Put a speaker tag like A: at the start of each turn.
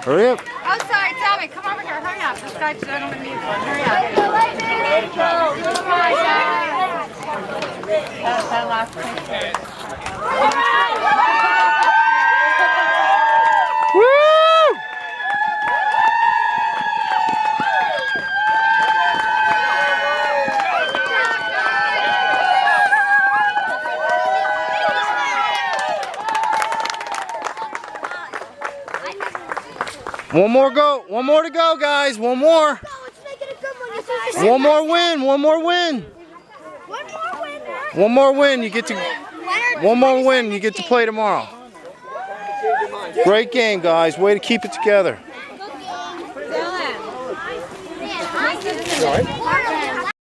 A: Hurry up.
B: Oh, sorry, tell me. Come over here. Hurry up. This guy's gentleman needs one. Hurry up. Oh, my God. That's that last picture.
A: Woo! One more go. One more to go, guys. One more. One more win. One more win. One more win. You get to. One more win. You get to play tomorrow. Great game, guys. Way to keep it together.
B: Dylan.